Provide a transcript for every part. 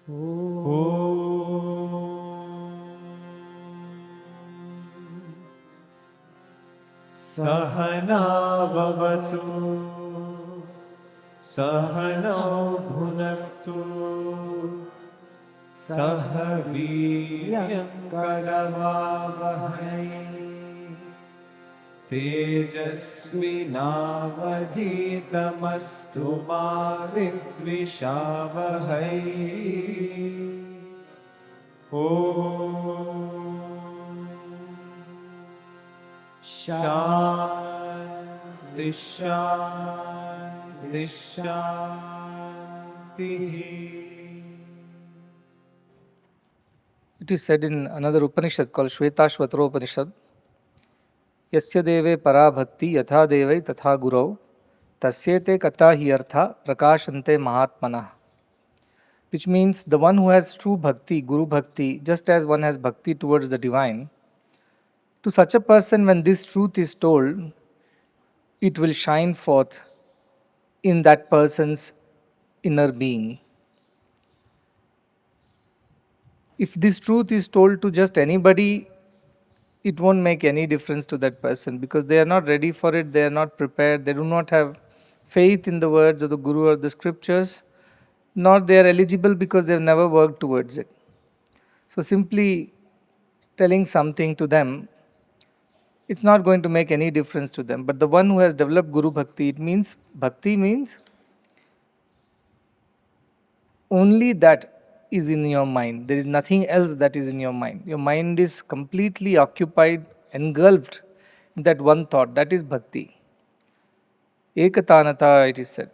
Sahana Bhavatu Sahano Bhunaktu Sahaviryam Karavavahai Tejasvinavadhitamastu ma vidvishavahai. Shanti Shanti Shanti. It is said in another Upanishad called Shvetashvatara Upanishad, Yasya deve para bhakti yatha devai tatha gurau tasyete kata hi artha prakashante mahatmanah. Which means the one who has true bhakti, guru bhakti, just as one has bhakti towards the divine, to such a person when this truth is told, it will shine forth in that person's inner being. If this truth is told to just anybody, it won't make any difference to that person because they are not ready for it, they are not prepared, they do not have faith in the words of the Guru or the scriptures, nor they are eligible because they have never worked towards it. So simply telling something to them, it's not going to make any difference to them. But the one who has developed Guru Bhakti, Bhakti means only that is in your mind. There is nothing else that is in your mind. Your mind is completely occupied, engulfed in that one thought. That is bhakti. Ekatanata, it is said.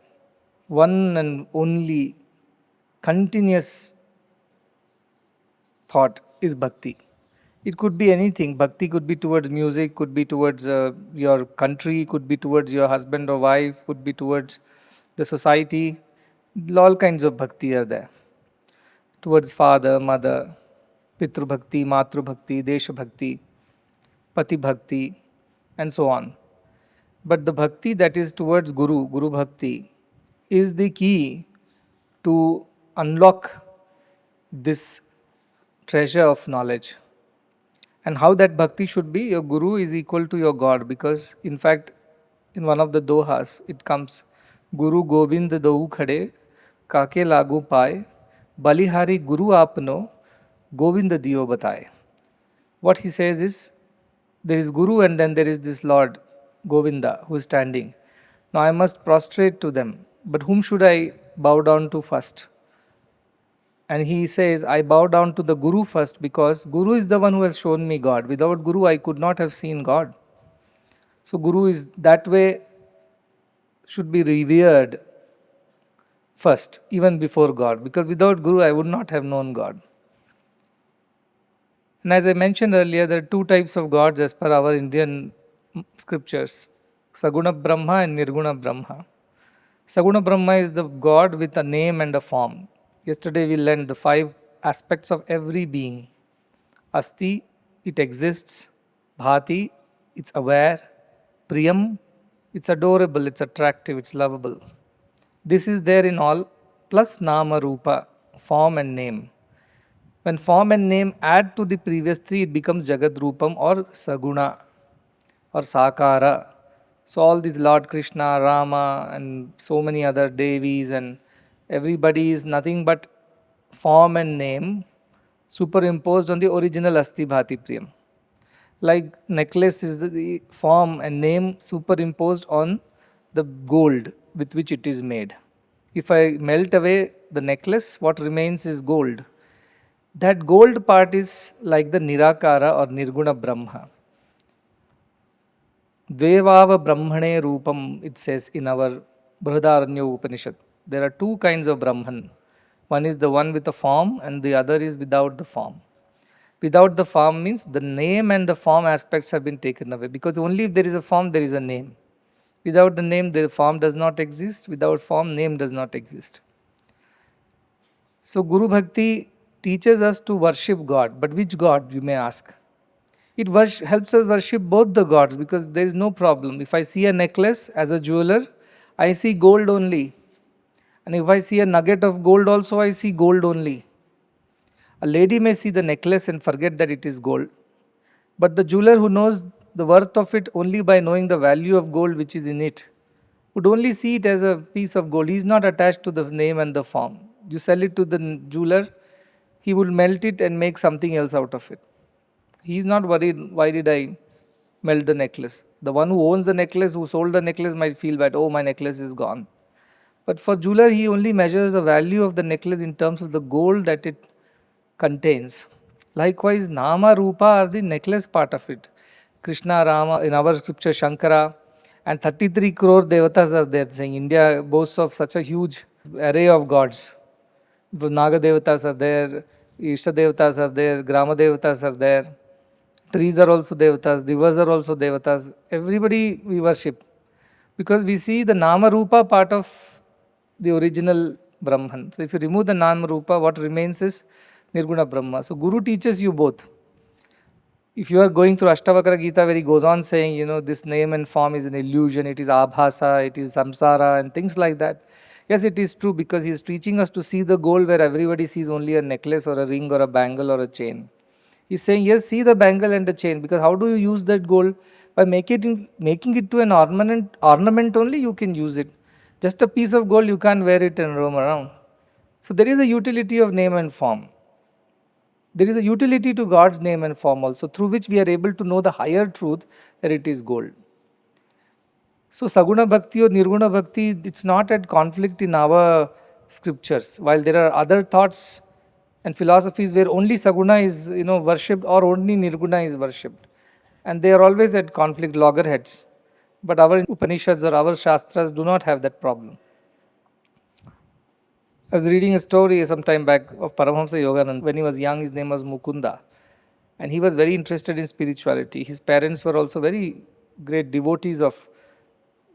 One and only continuous thought is bhakti. It could be anything. Bhakti could be towards music, could be towards your country, could be towards your husband or wife, could be towards the society. All kinds of bhakti are there. Towards father, mother, Pitru Bhakti, Matru Bhakti, Desha Bhakti, Pati Bhakti, and so on. But the bhakti that is towards Guru, Guru Bhakti, is the key to unlock this treasure of knowledge. And how that bhakti should be, your Guru is equal to your God, because in fact, in one of the dohas, it comes, Guru Gobind Dau Khade, Kake Lagu Pai, Balihari Guru Apno, Govinda Diyo Bataye. What he says is, there is Guru and then there is this Lord, Govinda, who is standing. Now I must prostrate to them. But whom should I bow down to first? And he says, I bow down to the Guru first because Guru is the one who has shown me God. Without Guru, I could not have seen God. So Guru is that way, should be revered first, even before God, because without Guru I would not have known God. And as I mentioned earlier, there are two types of gods as per our Indian scriptures, Saguna Brahma and Nirguna Brahma. Saguna Brahma is the God with a name and a form. Yesterday we learned the 5 aspects of every being. Asti, it exists. Bhati, it's aware. Priyam, it's adorable, it's attractive, it's lovable. This is there in all, plus Nama Rupa, form and name. When form and name add to the previous 3, it becomes Jagad Rupam or Saguna or Sakara. So all these Lord Krishna, Rama and so many other Devis and everybody is nothing but form and name superimposed on the original Asti Bhati Priyam. Like necklace is the form and name superimposed on the gold with which it is made. If I melt away the necklace, what remains is gold. That gold part is like the Nirakara or Nirguna Brahma. Dvevava Brahmane Rupam, it says in our Brihadaranya Upanishad. There are 2 kinds of Brahman. One is the one with a form and the other is without the form. Without the form means the name and the form aspects have been taken away, because only if there is a form, there is a name. Without the name, the form does not exist. Without form, name does not exist. So Guru Bhakti teaches us to worship God. But which God, you may ask? It helps us worship both the gods, because there is no problem. If I see a necklace as a jeweler, I see gold only. And if I see a nugget of gold also, I see gold only. A lady may see the necklace and forget that it is gold. But the jeweler who knows the worth of it only by knowing the value of gold which is in it would only see it as a piece of gold. He is not attached to the name and the form. You sell it to the jeweler, he will melt it and make something else out of it. He is not worried, why did I melt the necklace? The one who owns the necklace, who sold the necklace, might feel bad, oh, my necklace is gone. But for jeweler, he only measures the value of the necklace in terms of the gold that it contains. Likewise, Nama, Rupa are the necklace part of it. Krishna, Rama, in our scripture, Shankara, and 33 crore devatas are there, saying India boasts of such a huge array of gods. The Naga devatas are there, Ishta devatas are there, Grama devatas are there, trees are also devatas, rivers are also devatas. Everybody we worship because we see the Nama Rupa part of the original Brahman. So if you remove the Nama Rupa, what remains is Nirguna Brahma. So Guru teaches you both. If you are going through Ashtavakra Gita where he goes on saying, this name and form is an illusion, it is abhasa, it is samsara and things like that. Yes, it is true because he is teaching us to see the gold where everybody sees only a necklace or a ring or a bangle or a chain. He is saying, yes, see the bangle and the chain, because how do you use that gold? By making it to an ornament only you can use it. Just a piece of gold, you can't wear it and roam around. So there is a utility of name and form. There is a utility to God's name and form also, through which we are able to know the higher truth that it is gold. So Saguna Bhakti or Nirguna Bhakti, it's not at conflict in our scriptures. While there are other thoughts and philosophies where only Saguna is worshipped or only Nirguna is worshipped. And they are always at conflict, loggerheads. But our Upanishads or our Shastras do not have that problem. I was reading a story some time back of Paramahamsa Yogananda. When he was young, his name was Mukunda. And he was very interested in spirituality. His parents were also very great devotees of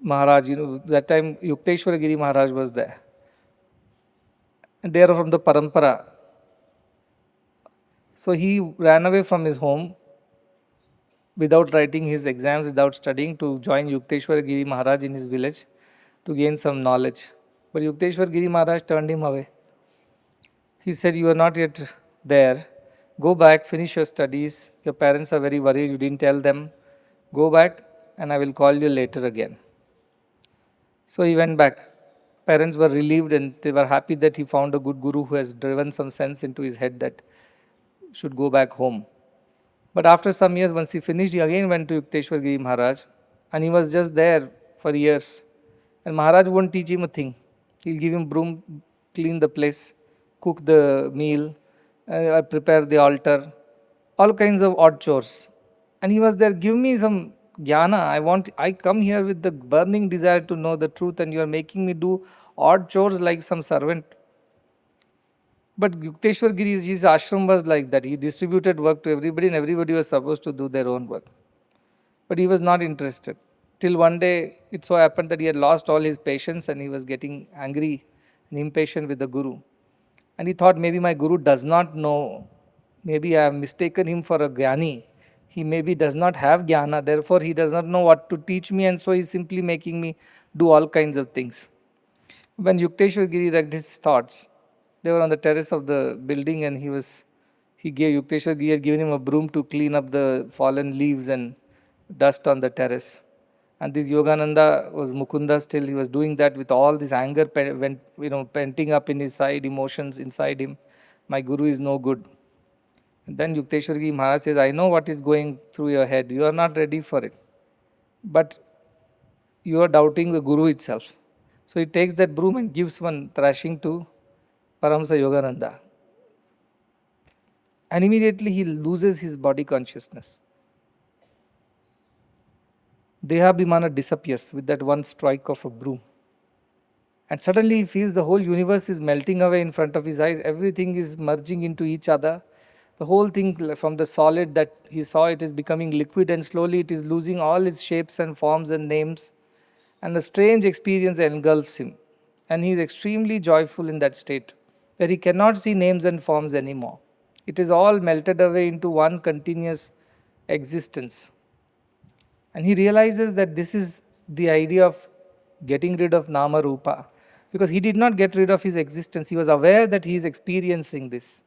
Maharaj. That time Yukteswara Giri Maharaj was there. And they are from the Parampara. So he ran away from his home without writing his exams, without studying, to join Yukteswara Giri Maharaj in his village to gain some knowledge. But Yukteswar Giri Maharaj turned him away. He said, you are not yet there. Go back, finish your studies. Your parents are very worried, you didn't tell them. Go back and I will call you later again. So he went back. Parents were relieved and they were happy that he found a good guru who has driven some sense into his head that should go back home. But after some years, once he finished, he again went to Yukteswar Giri Maharaj and he was just there for years. And Maharaj won't teach him a thing. He'll give him broom, clean the place, cook the meal, prepare the altar, all kinds of odd chores. And he was there, give me some jnana. I come here with the burning desire to know the truth and you are making me do odd chores like some servant. But Yukteswar Giri's ashram was like that. He distributed work to everybody and everybody was supposed to do their own work. But he was not interested. Till one day, it so happened that he had lost all his patience and he was getting angry and impatient with the Guru. And he thought, maybe my Guru does not know. Maybe I have mistaken him for a Jnani. He maybe does not have Jnana, therefore he does not know what to teach me and so he is simply making me do all kinds of things. When Yukteswar Giri read his thoughts, they were on the terrace of the building and Yukteswar Giri had given him a broom to clean up the fallen leaves and dust on the terrace. And this Yogananda was Mukunda still. He was doing that with all this anger penting up in his side, emotions inside him. My Guru is no good. And then Yukteswar Giri Maharaj says, I know what is going through your head. You are not ready for it. But you are doubting the Guru itself. So he takes that broom and gives one thrashing to Paramahamsa Yogananda. And immediately he loses his body consciousness. Dehabhimana disappears with that one strike of a broom. And suddenly he feels the whole universe is melting away in front of his eyes. Everything is merging into each other. The whole thing from the solid that he saw, it is becoming liquid and slowly it is losing all its shapes and forms and names. And a strange experience engulfs him. And he is extremely joyful in that state, where he cannot see names and forms anymore. It is all melted away into one continuous existence. And he realizes that this is the idea of getting rid of Nama Rupa. Because he did not get rid of his existence. He was aware that he is experiencing this.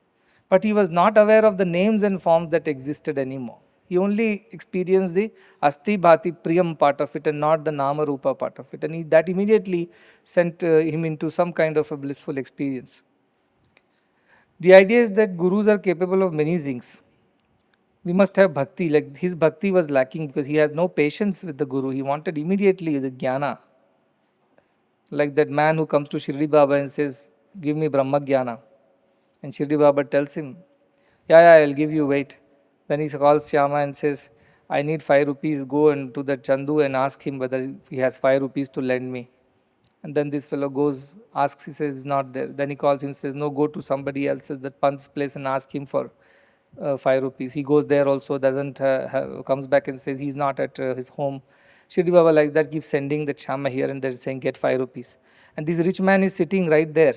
But he was not aware of the names and forms that existed anymore. He only experienced the Asti Bhati Priyam part of it and not the Nama Rupa part of it. And that immediately sent him into some kind of a blissful experience. The idea is that gurus are capable of many things. We must have bhakti. Like his bhakti was lacking because he has no patience with the guru. He wanted immediately the jnana. Like that man who comes to Shirdi Baba and says, "Give me Brahma Jnana." And Shirdi Baba tells him, yeah, I'll give you, wait. Then he calls Syama and says, I need 5 rupees, go and to the Chandu and ask him whether he has 5 rupees to lend me. And then this fellow goes, asks, he says, he's not there. Then he calls him, says, no, go to somebody else's, that Pant's place, and ask him for 5 rupees. He goes there also, doesn't, comes back and says he's not at his home. Shirdi Baba like that keeps sending the Shama here and there saying, get 5 rupees. And this rich man is sitting right there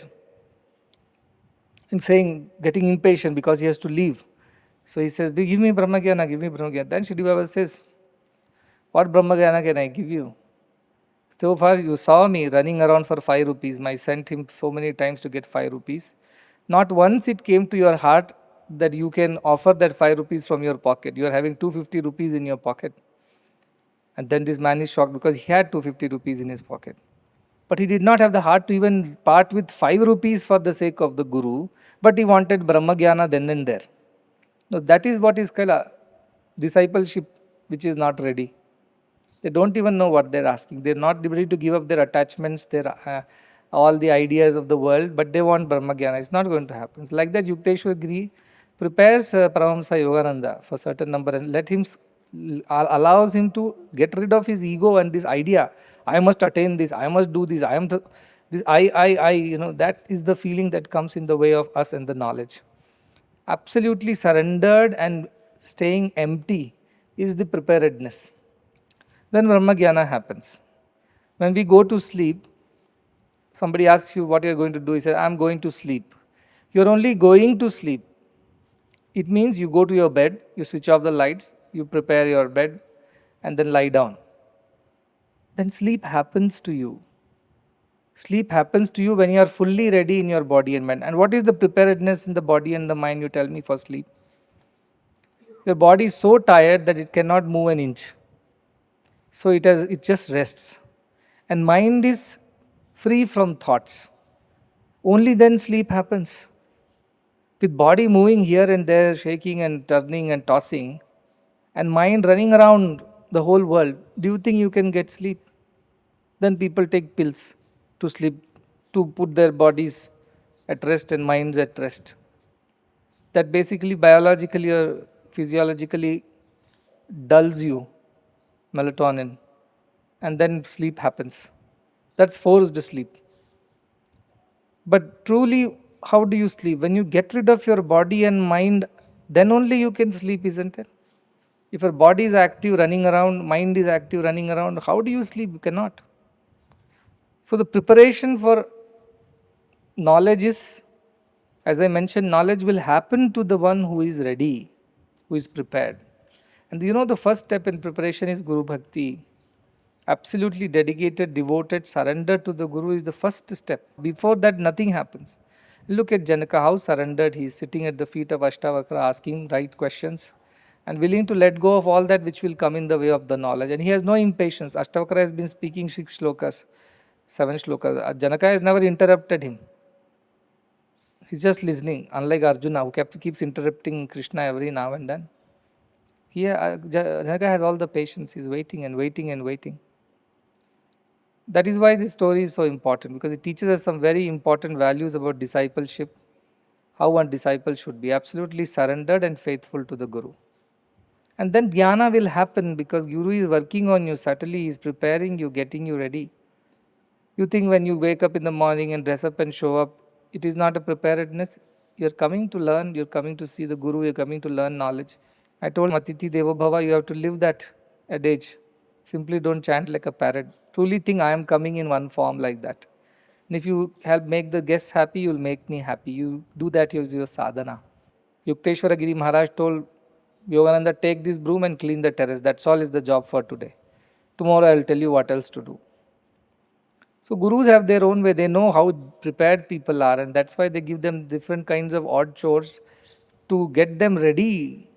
and saying, getting impatient because he has to leave. So he says, give me Brahma Jnana, give me Brahma Jnana. Then Shri Baba says, what Brahma Jnana can I give you? So far you saw me running around for 5 rupees. I sent him so many times to get 5 rupees. Not once it came to your heart that you can offer that 5 rupees from your pocket. You are having 250 rupees in your pocket. And then this man is shocked because he had 250 rupees in his pocket. But he did not have the heart to even part with 5 rupees for the sake of the Guru. But he wanted Brahma Jnana then and there. Now that is what is called discipleship, which is not ready. They don't even know what they're asking. They're not ready to give up their attachments, their all the ideas of the world, but they want Brahma Jnana. It's not going to happen. It's like that Yukteswar Giri prepares Paramahamsa Yogananda for certain number and allows him to get rid of his ego and this idea. I must attain this. I must do this. I am the this. That is the feeling that comes in the way of us and the knowledge. Absolutely surrendered and staying empty is the preparedness. Then Brahma Jnana happens. When we go to sleep, somebody asks you what you are going to do. He says, I am going to sleep. You are only going to sleep. It means you go to your bed, you switch off the lights, you prepare your bed, and then lie down. Then sleep happens to you. Sleep happens to you when you are fully ready in your body and mind. And what is the preparedness in the body and the mind, you tell me, for sleep? Your body is so tired that it cannot move an inch. So it just rests. And mind is free from thoughts. Only then sleep happens. With body moving here and there, shaking and turning and tossing, and mind running around the whole world, do you think you can get sleep? Then people take pills to sleep, to put their bodies at rest and minds at rest. That basically biologically or physiologically dulls you, melatonin, and then sleep happens. That's forced sleep. But truly, how do you sleep? When you get rid of your body and mind, then only you can sleep, isn't it? If your body is active, running around, mind is active, running around, how do you sleep? You cannot. So the preparation for knowledge is, as I mentioned, knowledge will happen to the one who is ready, who is prepared. And the first step in preparation is Guru Bhakti. Absolutely dedicated, devoted, surrender to the Guru is the first step. Before that, nothing happens. Look at Janaka, how surrendered he is, sitting at the feet of Ashtavakra, asking right questions and willing to let go of all that which will come in the way of the knowledge. And he has no impatience. Ashtavakra has been speaking 6 shlokas, 7 shlokas. Janaka has never interrupted him. He's just listening, unlike Arjuna, who keeps interrupting Krishna every now and then. Janaka has all the patience. He's waiting and waiting and waiting. That is why this story is so important, because it teaches us some very important values about discipleship, how one disciple should be absolutely surrendered and faithful to the Guru. And then dhyana will happen because Guru is working on you subtly, he is preparing you, getting you ready. You think when you wake up in the morning and dress up and show up, it is not a preparedness. You are coming to learn, you are coming to see the Guru, you are coming to learn knowledge. I told Atithi Devo Bhava, you have to live that adage. Simply don't chant like a parrot. Truly think I am coming in one form like that. And if you help make the guests happy, you will make me happy. You do that as your sadhana. Yukteswara Giri Maharaj told Yogananda, take this broom and clean the terrace. That's all is the job for today. Tomorrow I will tell you what else to do. So gurus have their own way. They know how prepared people are, and that's why they give them different kinds of odd chores to get them ready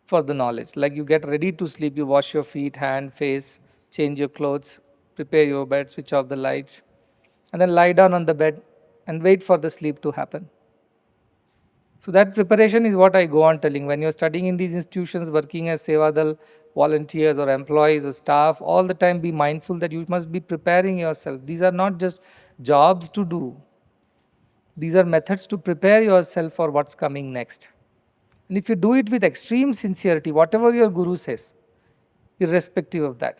for the knowledge. Like you get ready to sleep, you wash your feet, hand, face, change your clothes, prepare your bed, switch off the lights, and then lie down on the bed and wait for the sleep to happen. So that preparation is what I go on telling. When you're studying in these institutions, working as Sevadal volunteers or employees or staff, all the time be mindful that you must be preparing yourself. These are not just jobs to do. These are methods to prepare yourself for what's coming next. And if you do it with extreme sincerity, whatever your guru says, irrespective of that,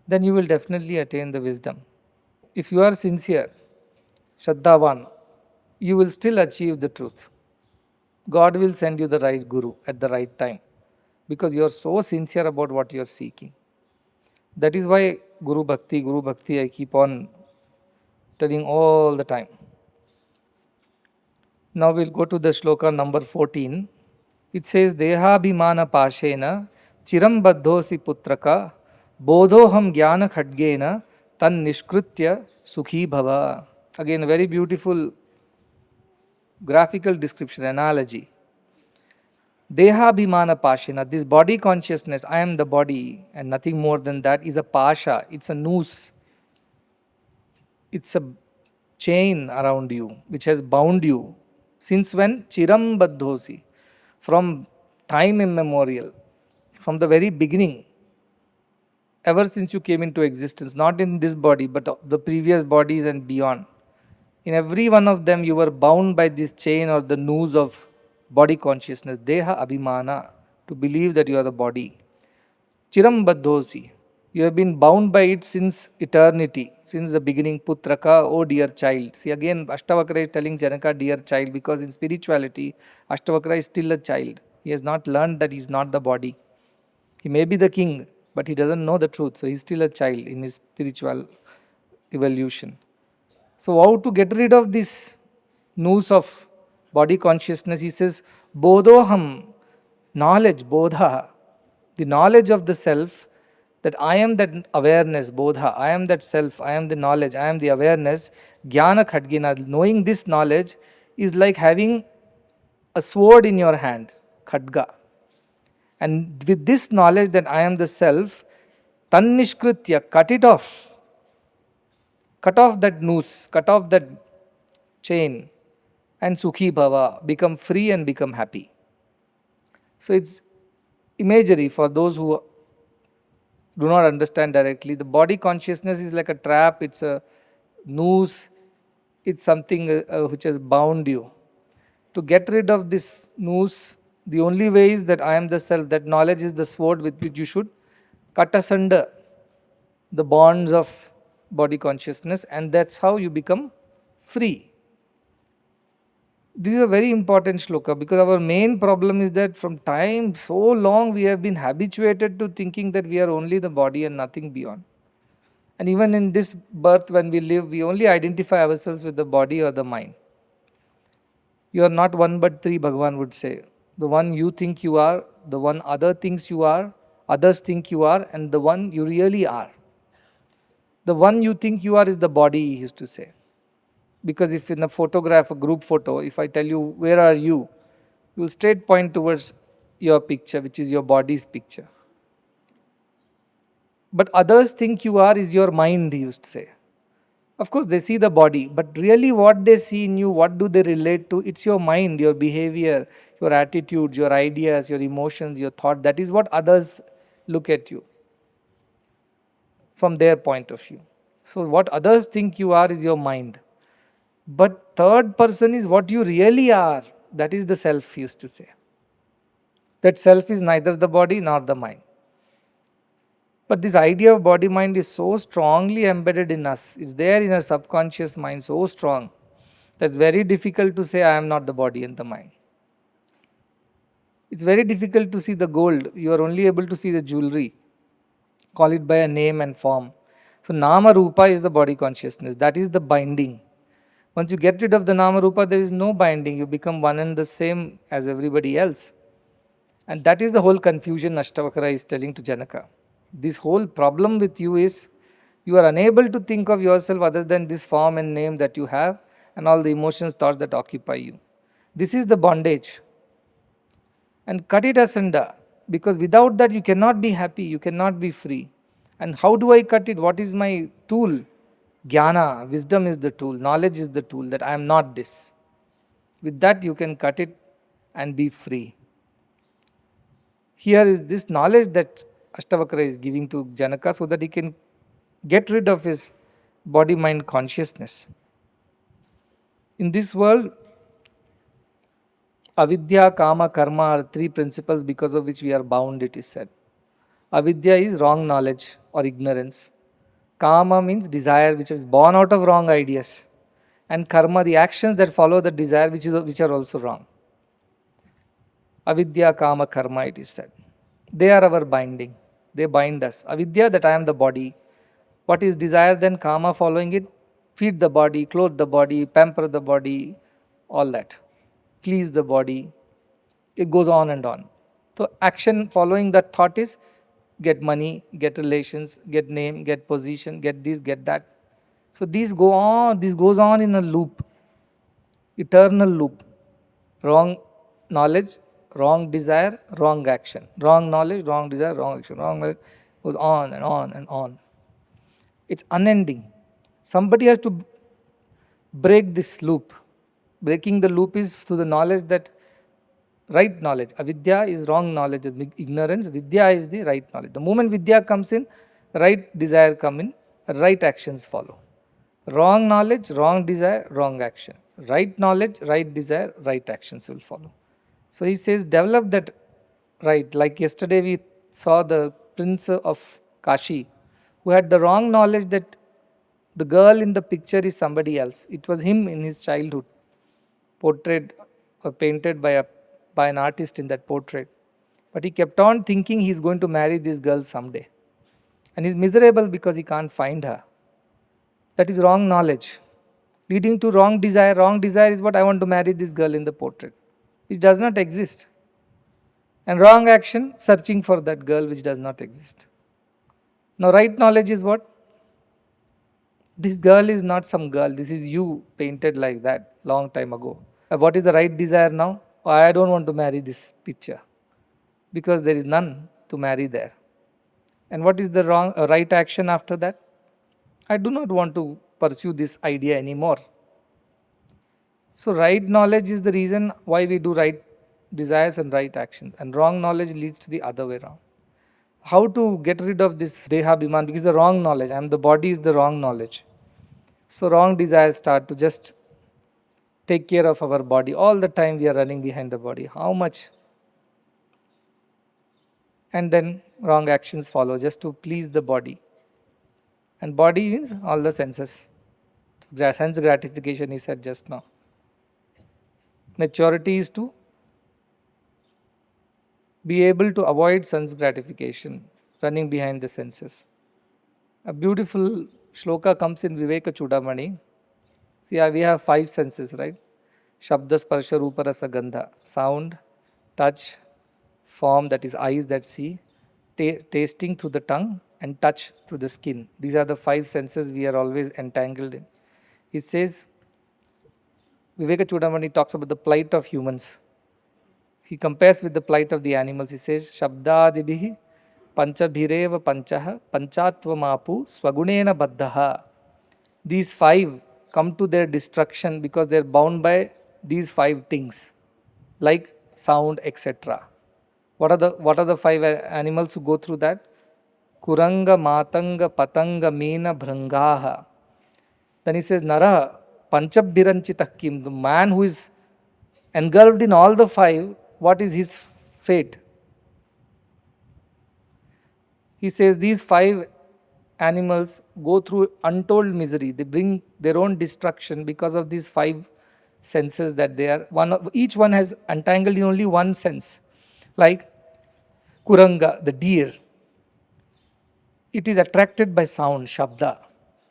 then you will definitely attain the wisdom. If you are sincere, Shraddhavan, you will still achieve the truth. God will send you the right guru at the right time because you are so sincere about what you are seeking. That is why Guru Bhakti, I keep on telling all the time. Now we'll go to the shloka number 14. It says, Dehabhimana pashena chiram baddhosi putraka bodhoham jnana khadgena tan nishkritya sukhi bhava. Again, a very beautiful graphical description, analogy. Dehabhimana pashena, this body consciousness, I am the body and nothing more than that, is a pasha, it's a noose. It's a chain around you which has bound you. Since when? Chiram baddhosi. From time immemorial, from the very beginning, ever since you came into existence, not in this body, but the previous bodies and beyond. In every one of them, you were bound by this chain or the noose of body consciousness, deha abhimana, to believe that you are the body. Chiram baddhosi. You have been bound by it since eternity, since the beginning. Putraka, oh dear child. See again, Ashtavakra is telling Janaka, dear child, because in spirituality, Ashtavakra is still a child. He has not learned that he is not the body. He may be the king, but he doesn't know the truth. So he is still a child in his spiritual evolution. So how to get rid of this noose of body consciousness? He says, Bodhoham, knowledge, bodha, the knowledge of the self, that I am that awareness, bodha, I am that self, I am the knowledge, I am the awareness, jnana khadgena, knowing this knowledge is like having a sword in your hand, khadga. And with this knowledge that I am the self, tannishkritya, cut it off. Cut off that noose, cut off that chain, and sukhi bhava, become free and become happy. So it's imagery for those who do not understand directly. The body consciousness is like a trap, it's a noose, it's something which has bound you. To get rid of this noose, the only way is that I am the self, that knowledge is the sword with which you should cut asunder the bonds of body consciousness, and that's how you become free. This is a very important shloka because our main problem is that from time so long we have been habituated to thinking that we are only the body and nothing beyond. And even in this birth when we live, we only identify ourselves with the body or the mind. You are not one but three, Bhagavan would say. The one you think you are, the one other thinks you are, others think you are, and the one you really are. The one you think you are is the body, he used to say. Because if in a photograph, a group photo, if I tell you, where are you? You will straight point towards your picture, which is your body's picture. But others think you are is your mind, he used to say. Of course, they see the body, but really what they see in you, what do they relate to? It's your mind, your behavior, your attitudes, your ideas, your emotions, your thought. That is what others look at you from their point of view. So what others think you are is your mind. But third person is what you really are. That is the self, he used to say. That self is neither the body nor the mind. But this idea of body-mind is so strongly embedded in us. It's there in our subconscious mind, so strong, that it's very difficult to say, I am not the body and the mind. It's very difficult to see the gold. You are only able to see the jewelry. Call it by a name and form. So Nama Rupa is the body consciousness. That is the binding. Once you get rid of the Nama Rupa, there is no binding. You become one and the same as everybody else. And that is the whole confusion Ashtavakra is telling to Janaka. This whole problem with you is you are unable to think of yourself other than this form and name that you have and all the emotions, thoughts that occupy you. This is the bondage. And cut it asunder, because without that you cannot be happy, you cannot be free. And how do I cut it? What is my tool? Jnana, wisdom is the tool, knowledge is the tool, that I am not this. With that you can cut it and be free. Here is this knowledge that Ashtavakra is giving to Janaka so that he can get rid of his body-mind consciousness. In this world, avidya, kama, karma are three principles because of which we are bound, it is said. Avidya is wrong knowledge or ignorance. Kama means desire, which is born out of wrong ideas. And karma, the actions that follow the desire, which are also wrong. Avidya, kama, karma, it is said. They are our binding. They bind us. Avidya, that I am the body. What is desire then? Kama following it. Feed the body, clothe the body, pamper the body, all that. Please the body. It goes on and on. So action following that thought is get money, get relations, get name, get position, get this, get that. So these go on, this goes on in a loop, eternal loop. Wrong knowledge, wrong desire, wrong action. Wrong knowledge, wrong desire, wrong action. Wrong knowledge goes on and on and on. It's unending. Somebody has to break this loop. Breaking the loop is through the knowledge that right knowledge. Avidya is wrong knowledge, ignorance. Vidya is the right knowledge. The moment Vidya comes in, right desire come in, right actions follow. Wrong knowledge, wrong desire, wrong action. Right knowledge, right desire, right actions will follow. So he says, develop that right. Like yesterday we saw the prince of Kashi, who had the wrong knowledge that the girl in the picture is somebody else. It was him in his childhood, portrayed or painted by an artist in that portrait. But he kept on thinking he's going to marry this girl someday. And he's miserable because he can't find her. That is wrong knowledge, leading to wrong desire. Wrong desire is what I want to marry this girl in the portrait, which does not exist. And wrong action, searching for that girl which does not exist. Now right knowledge is what? This girl is not some girl. This is you painted like that long time ago. What is the right desire now? Oh, I don't want to marry this picture because there is none to marry there. And what is the right action after that? I do not want to pursue this idea anymore. So right knowledge is the reason why we do right desires and right actions. And wrong knowledge leads to the other way around. How to get rid of this dehabhiman? Because the wrong knowledge, I am the body is the wrong knowledge. So wrong desires start to just take care of our body. All the time we are running behind the body. How much? And then wrong actions follow just to please the body. And body means all the senses. Sense gratification he said just now. Maturity is to be able to avoid sense gratification, running behind the senses. A beautiful shloka comes in Viveka Chudamani. See, we have 5 senses, right? Shabda, Sparsha, Rupa, Rasa, Gandha. Sound, touch, form, that is eyes that see, tasting through the tongue, and touch through the skin. These are the 5 senses we are always entangled in. It says, Viveka Chudamani talks about the plight of humans. He compares with the plight of the animals. He says, Shabdadibihi panchabhireva panchaha panchatvamapu swagunena baddhaha. These 5 come to their destruction because they are bound by these 5 things, like sound, etc. What are the 5 animals who go through that? Kuranga, Matanga, Patanga, Meena, Bhrangaha. Then he says, Nara, Panchabhiranchitah kim. The man who is engulfed in all the 5, what is his fate? He says these 5 animals go through untold misery. They bring their own destruction because of these 5 senses that they are. Each one has entangled in only one sense. Like Kuranga, the deer. It is attracted by sound, Shabda.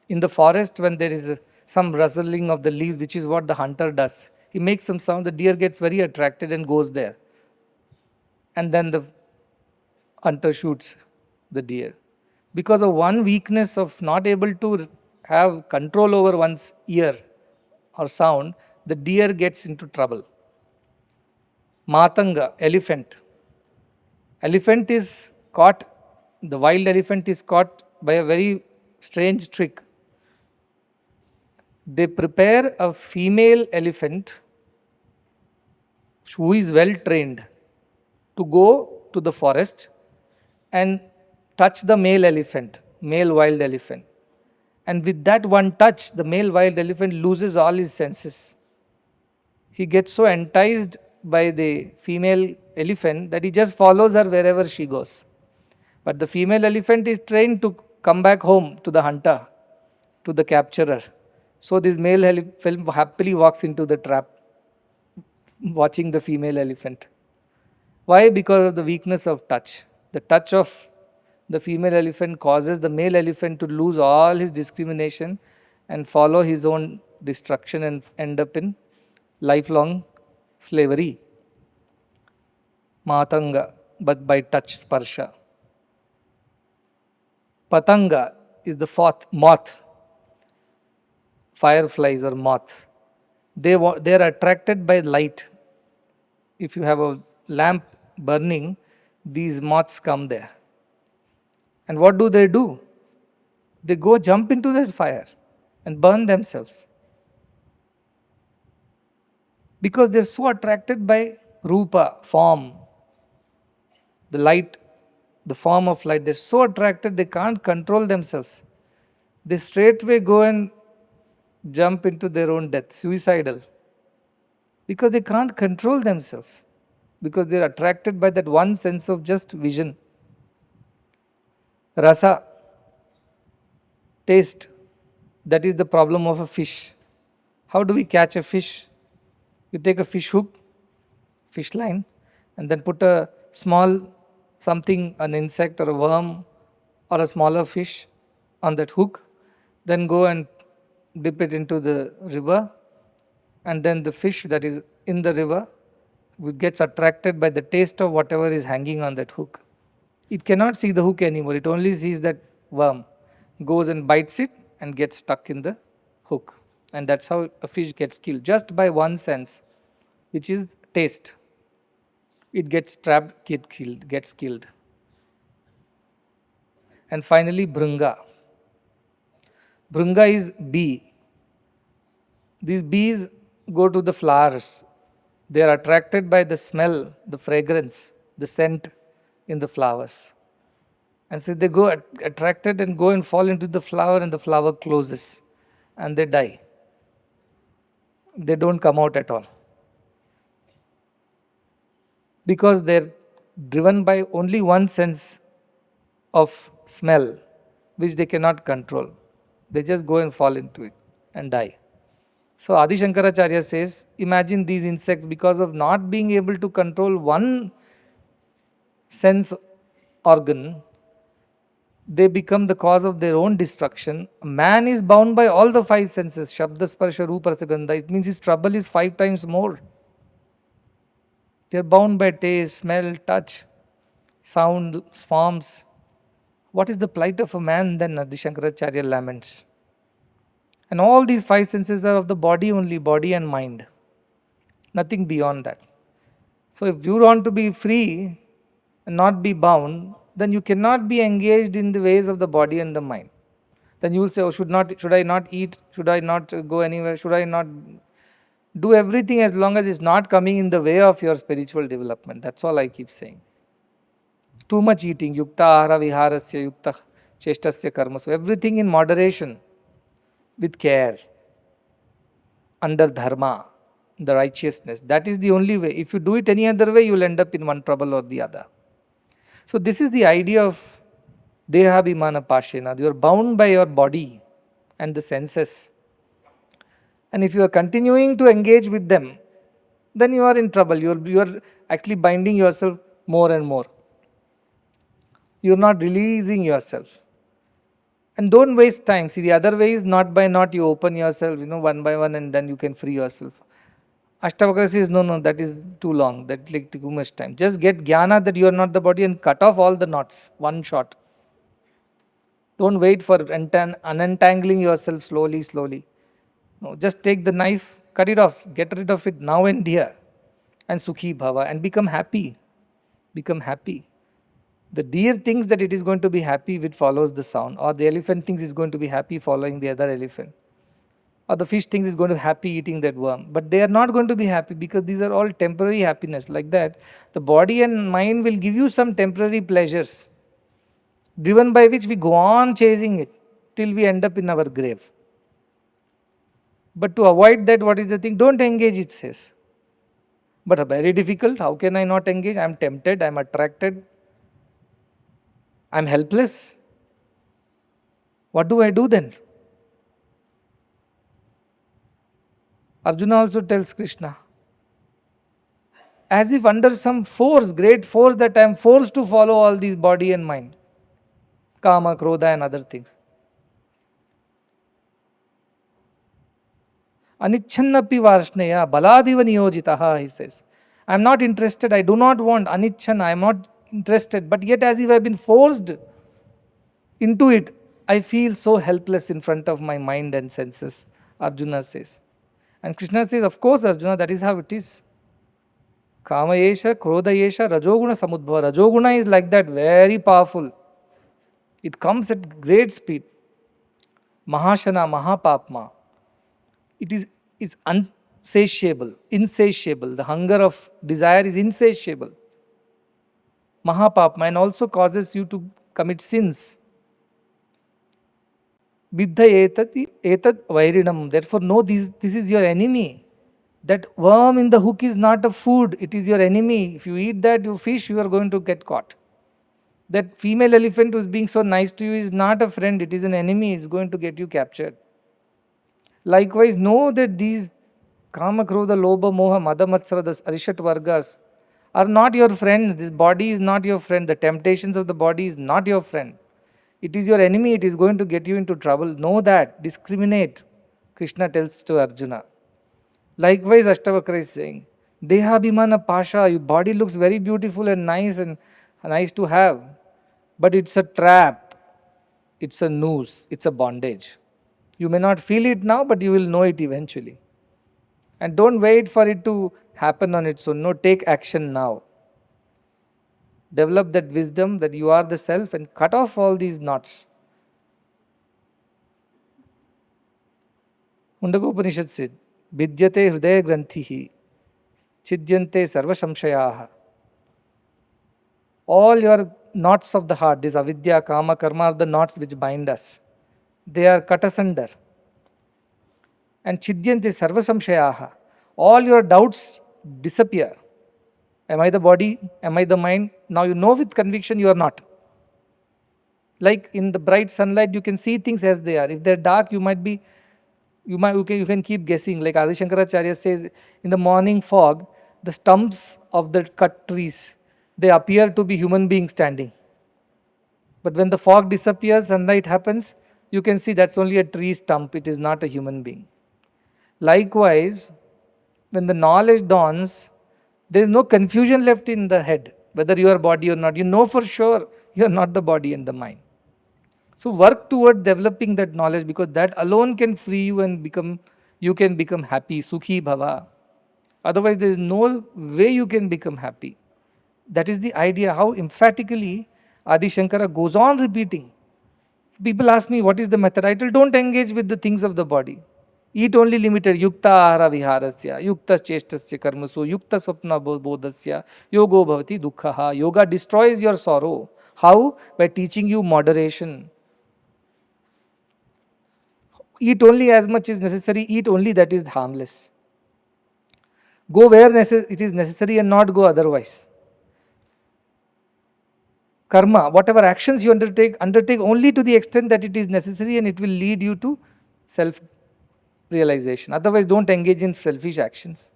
In the forest, when there is some rustling of the leaves, which is what the hunter does, he makes some sound, the deer gets very attracted and goes there. And then the hunter shoots the deer. Because of one weakness of not able to have control over one's ear or sound, the deer gets into trouble. Matanga, elephant. Elephant is caught, the wild elephant is caught by a very strange trick. They prepare a female elephant who is well trained to go to the forest and touch the male elephant, male wild elephant. And with that one touch, the male wild elephant loses all his senses. He gets so enticed by the female elephant that he just follows her wherever she goes. But the female elephant is trained to come back home to the hunter, to the capturer. So this male elephant happily walks into the trap, watching the female elephant. Why? Because of the weakness of touch. The touch of the female elephant causes the male elephant to lose all his discrimination and follow his own destruction and end up in lifelong slavery. Matanga, but by touch, sparsha. Patanga is the fourth, moth. Fireflies or moths. They are attracted by light. If you have a lamp burning, these moths come there. And what do? They go jump into that fire and burn themselves. Because they're so attracted by rupa, form, the light, the form of light. They're so attracted they can't control themselves. They straightway go and jump into their own death, suicidal. Because they can't control themselves. Because they're attracted by that one sense of just vision. Rasa, taste, that is the problem of a fish. How do we catch a fish? You take a fish hook, fish line, and then put a small something, an insect or a worm or a smaller fish on that hook, then go and dip it into the river, and then the fish that is in the river gets attracted by the taste of whatever is hanging on that hook. It cannot see the hook anymore, it only sees that worm, goes and bites it and gets stuck in the hook. And that's how a fish gets killed, just by one sense, which is taste. It gets trapped, gets killed. And finally, bhrunga. Bhrunga is bee. These bees go to the flowers. They are attracted by the smell, the fragrance, the scent in the flowers. And so they go attracted and go and fall into the flower, and the flower closes and they die. They don't come out at all. Because they're driven by only one sense of smell, which they cannot control. They just go and fall into it and die. So Adi Shankaracharya says, imagine these insects, because of not being able to control one sense organ, they become the cause of their own destruction. Man is bound by all the five senses, Shabda, Sparsha, Rupa, Rasa, Gandha. It means his trouble is 5 times more. They are bound by taste, smell, touch, sound, forms. What is the plight of a man then? Adi Shankaracharya laments. And all these 5 senses are of the body only, body and mind. Nothing beyond that. So if you want to be free and not be bound, then you cannot be engaged in the ways of the body and the mind. Then you will say, oh, should I not eat? Should I not go anywhere? Should I not do everything as long as it's not coming in the way of your spiritual development? That's all I keep saying. Too much eating, yukta ahara viharasya yukta cheshtasya karmasu. Everything in moderation, with care, under dharma, the righteousness. That is the only way. If you do it any other way, you will end up in one trouble or the other. So this is the idea of dehabhimana pashena. You are bound by your body and the senses. And if you are continuing to engage with them, then you are in trouble. You are actually binding yourself more and more. You are not releasing yourself. And don't waste time. See, the other way is not by not, you open yourself, one by one, and then you can free yourself. Ashtavakra says, no, that is too long. That takes too much time. Just get jnana that you are not the body and cut off all the knots, one shot. Don't wait for unentangling yourself slowly. No, just take the knife, cut it off, get rid of it now and here. and Sukhi Bhava and become happy. Become happy. The deer thinks that it is going to be happy if it follows the sound, or the elephant thinks it's going to be happy following the other elephant, or the fish thinks it's going to be happy eating that worm. But they are not going to be happy because these are all temporary happiness. Like that, the body and mind will give you some temporary pleasures, driven by which we go on chasing it till we end up in our grave. But to avoid that, what is the thing? Don't engage, it says. But very difficult. How can I not engage? I am tempted, I am attracted, I am helpless. What do I do then? Arjuna also tells Krishna, as if under some force, great force, that I am forced to follow all these body and mind, kama, krodha and other things. Anichannapi varshneya baladiva niyojitaha, he says. I am not interested, I do not want, anichan, I am not interested, but yet as if I have been forced into it, I feel so helpless in front of my mind and senses, Arjuna says. And Krishna says, of course, Arjuna, that is how it is. Kama yesha, krodha yesha, rajoguna samudbhava. Rajoguna is like that, very powerful. It comes at great speed. Mahashana, mahapapma. It's insatiable. The hunger of desire is insatiable. Mahapapma, and also causes you to commit sins. Viddha etad vairinam. Therefore, know this is your enemy. That worm in the hook is not a food, it is your enemy. If you eat that, you fish, you are going to get caught. That female elephant who is being so nice to you is not a friend, it is an enemy, it is going to get you captured. Likewise, know that these kama, krodha, lobha, moha, mada, matsara, the arishat vargas are not your friends. This body is not your friend. The temptations of the body is not your friend. It is your enemy, it is going to get you into trouble. Know that, discriminate, Krishna tells to Arjuna. Likewise, Ashtavakra is saying, Deha bhimana pasha, your body looks very beautiful and nice to have, but it's a trap, it's a noose, it's a bondage. You may not feel it now, but you will know it eventually. And don't wait for it to happen on its own. No, take action now. Develop that wisdom that you are the self and cut off all these knots. Mundaka Upanishad says, Vidyate hridaya granthihi, chidyante sarva samshayaha. All your knots of the heart, this avidya, kama, karma, are the knots which bind us. They are cut asunder. And chidyante sarva samshayaha. All your doubts disappear. Am I the body? Am I the mind? Now you know with conviction you are not. Like in the bright sunlight, you can see things as they are. If they are dark, you can keep guessing. Like Adi Shankaracharya says, in the morning fog, the stumps of the cut trees, they appear to be human beings standing. But when the fog disappears, sunlight happens, you can see that's only a tree stump. It is not a human being. Likewise, when the knowledge dawns, there is no confusion left in the head, whether you are body or not. You know for sure you are not the body and the mind. So work toward developing that knowledge, because that alone can free you and you can become happy, sukhi bhava. Otherwise, there is no way you can become happy. That is the idea, how emphatically Adi Shankara goes on repeating. People ask me, what is the method? I tell, don't engage with the things of the body. Eat only limited, yukta ahara viharasya, yukta cheshtasya karmasu, yukta swapna bodhasya, yogo bhavati dukkhaha. Yoga destroys your sorrow. How? By teaching you moderation. Eat only as much is necessary, eat only that is harmless. Go where it is necessary and not go otherwise. Karma, whatever actions you undertake only to the extent that it is necessary and it will lead you to self-realization. Otherwise, don't engage in selfish actions.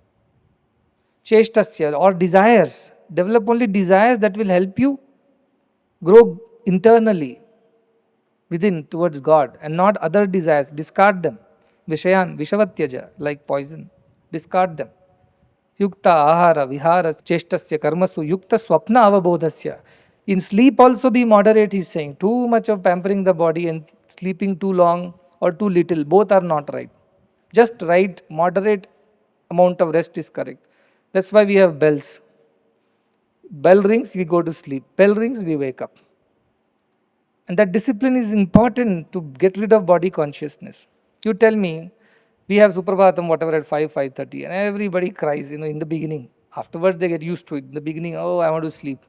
Cheshtasya, or desires. Develop only desires that will help you grow internally within towards God, and not other desires. Discard them. Vishayan, vishavatyaja, like poison. Discard them. Yukta ahara vihara cheshtasya karmasu yukta swapna avabodhasya. In sleep also be moderate, he is saying. Too much of pampering the body and sleeping too long or too little, both are not right. Just right, moderate amount of rest is correct. That's why we have bells. Bell rings, we go to sleep. Bell rings, we wake up. And that discipline is important to get rid of body consciousness. You tell me, we have Suprabhatam, whatever, at 5, 5:30, and everybody cries, in the beginning. Afterwards, they get used to it. In the beginning, oh, I want to sleep.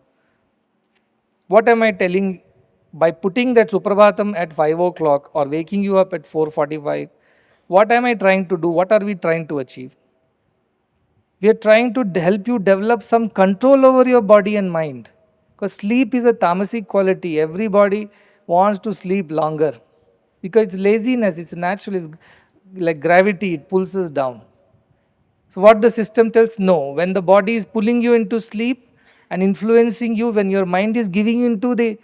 What am I telling? By putting that Suprabhatam at 5 o'clock or waking you up at 4:45, what am I trying to do? What are we trying to achieve? We are trying to help you develop some control over your body and mind. Because sleep is a tamasic quality. Everybody wants to sleep longer. Because it's laziness, it's natural, it's like gravity, it pulls us down. So what the system tells, no, when the body is pulling you into sleep and influencing you, when your mind is giving into the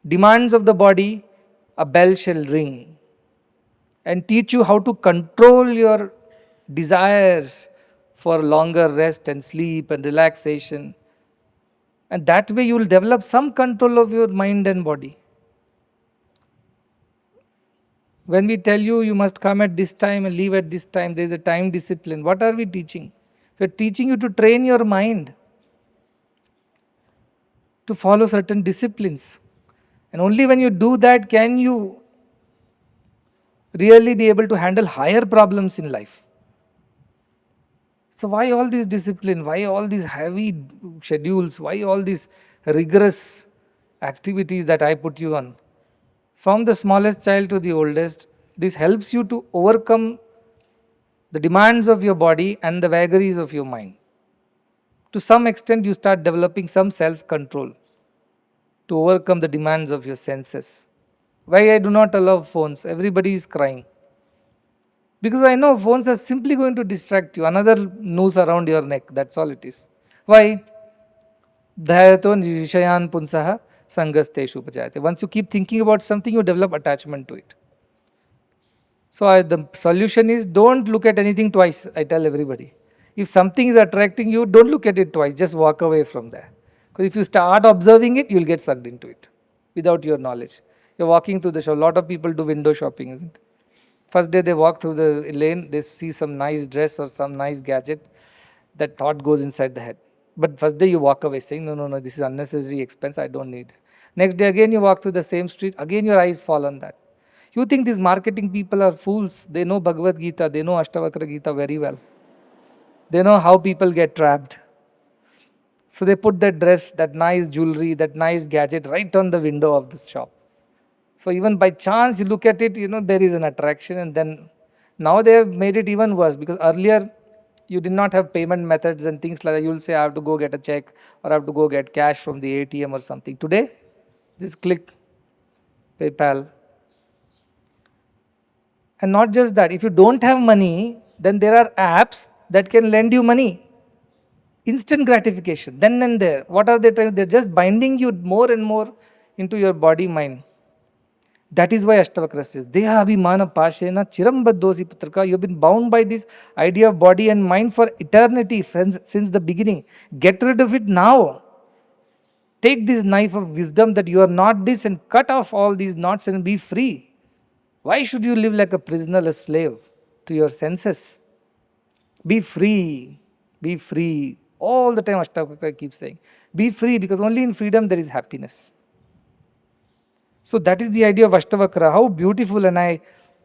demands of the body, a bell shall ring and teach you how to control your desires for longer rest and sleep and relaxation. And that way you will develop some control of your mind and body. When we tell you, you must come at this time and leave at this time, there is a time discipline. What are we teaching? We are teaching you to train your mind to follow certain disciplines. And only when you do that can you really be able to handle higher problems in life. So why all this discipline? Why all these heavy schedules? Why all these rigorous activities that I put you on? From the smallest child to the oldest, this helps you to overcome the demands of your body and the vagaries of your mind. To some extent, you start developing some self-control to overcome the demands of your senses. Why I do not allow phones? Everybody is crying. Because I know phones are simply going to distract you. Another noose around your neck. That's all it is. Why? Dhayato nishayan punsaha sangasteshu pachayate. Once you keep thinking about something, you develop attachment to it. So the solution is, don't look at anything twice. I tell everybody. If something is attracting you, don't look at it twice. Just walk away from there. Because if you start observing it, you will get sucked into it without your knowledge. You're walking through the shop. A lot of people do window shopping, isn't it? First day they walk through the lane, they see some nice dress or some nice gadget. That thought goes inside the head. But first day you walk away saying, no, this is unnecessary expense, I don't need. Next day again you walk through the same street, again your eyes fall on that. You think these marketing people are fools. They know Bhagavad Gita, they know Ashtavakra Gita very well. They know how people get trapped. So they put that dress, that nice jewelry, that nice gadget right on the window of this shop. So even by chance you look at it, there is an attraction, and then now they have made it even worse, because earlier you did not have payment methods and things like that. You will say, I have to go get a check or I have to go get cash from the ATM or something. Today, just click PayPal. And not just that, if you don't have money, then there are apps that can lend you money. Instant gratification, then and there. What are they trying? They're just binding you more and more into your body, mind. That is why Ashtavakra says, Deha abhimana pashena chirambaddosi putraka. You've been bound by this idea of body and mind for eternity, friends, since the beginning. Get rid of it now. Take this knife of wisdom that you are not this and cut off all these knots and be free. Why should you live like a prisoner, a slave to your senses? Be free. Be free. All the time Ashtavakra keeps saying, be free, because only in freedom there is happiness. So that is the idea of Ashtavakra. How beautiful. And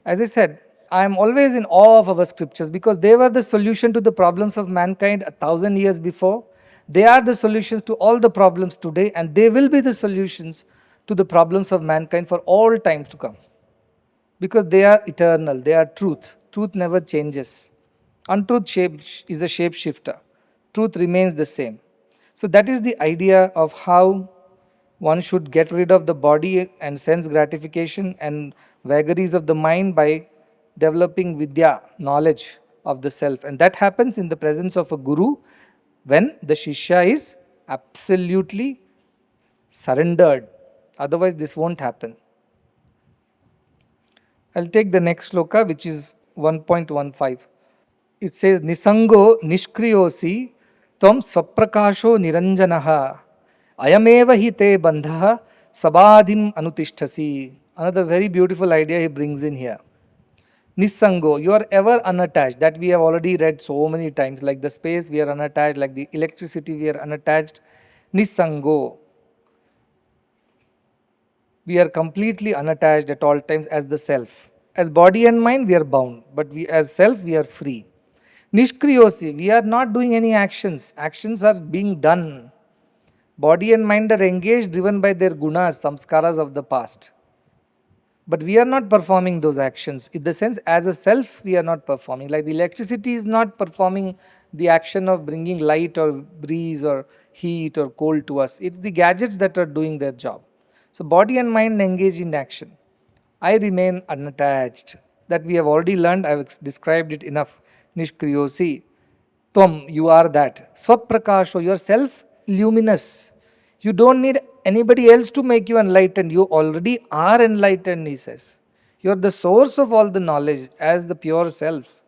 as I said, I am always in awe of our scriptures, because they were the solution to the problems of mankind 1,000 years before. They are the solutions to all the problems today, and they will be the solutions to the problems of mankind for all time to come. Because they are eternal, they are truth. Truth never changes. Untruth is a shapeshifter. Truth remains the same. So that is the idea of how one should get rid of the body and sense gratification and vagaries of the mind by developing vidya, knowledge of the self. And that happens in the presence of a guru, when the shishya is absolutely surrendered. Otherwise, this won't happen. I'll take the next sloka, which is 1.15. It says, Nisango nishkriyosi tvam svaprakasho niranjanaha ayameva hi te bandha sabadhim anutishtasi. Another very beautiful idea he brings in here. Nisango, you are ever unattached. That we have already read so many times. Like the space, we are unattached. Like the electricity, we are unattached. Nisango, we are completely unattached at all times as the self. As body and mind, we are bound. But we, as self, we are free. Nishkriyosi, we are not doing any actions. Actions are being done. Body and mind are engaged, driven by their gunas, samskaras of the past. But we are not performing those actions. In the sense, as a self, we are not performing. Like the electricity is not performing the action of bringing light or breeze or heat or cold to us. It's the gadgets that are doing their job. So, body and mind engage in action. I remain unattached. That we have already learned, I have described it enough. Nishkriyosi. Tvam, you are that. Swaprakasho, you are self luminous. You don't need anybody else to make you enlightened. You already are enlightened, he says. You are the source of all the knowledge as the pure self.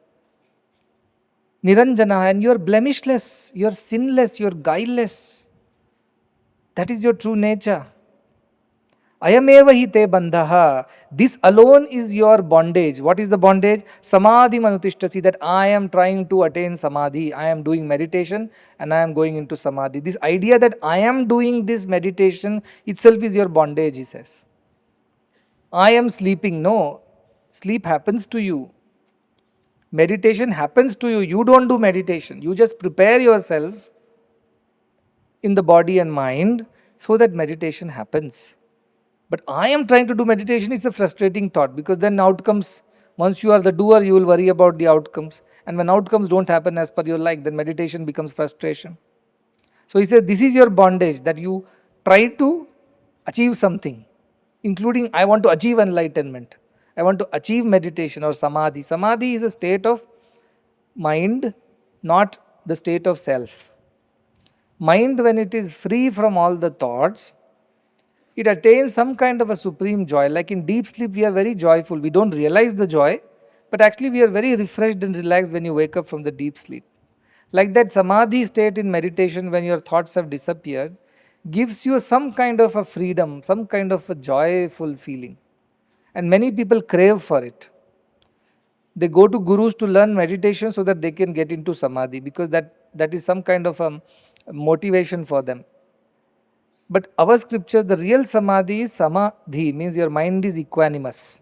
Niranjana, and you are blemishless, you are sinless, you are guileless. That is your true nature. Ayameva hi te bandhaha. This alone is your bondage. What is the bondage? Samadhi manutishthasi, that I am trying to attain samadhi. I am doing meditation and I am going into samadhi. This idea that I am doing this meditation itself is your bondage, he says. I am sleeping. No. Sleep happens to you. Meditation happens to you. You don't do meditation. You just prepare yourself in the body and mind so that meditation happens. But I am trying to do meditation, it's a frustrating thought, because then outcomes, once you are the doer, you will worry about the outcomes. And when outcomes don't happen as per your like, then meditation becomes frustration. So he says, this is your bondage, that you try to achieve something, including I want to achieve enlightenment. I want to achieve meditation or samadhi. Samadhi is a state of mind, not the state of self. Mind, when it is free from all the thoughts, it attains some kind of a supreme joy. Like in deep sleep, we are very joyful. We don't realize the joy, but actually we are very refreshed and relaxed when you wake up from the deep sleep. Like that samadhi state in meditation, when your thoughts have disappeared, gives you some kind of a freedom, some kind of a joyful feeling. And many people crave for it. They go to gurus to learn meditation so that they can get into samadhi, because that is some kind of a motivation for them. But our scriptures, the real samadhi is samadhi, means your mind is equanimous.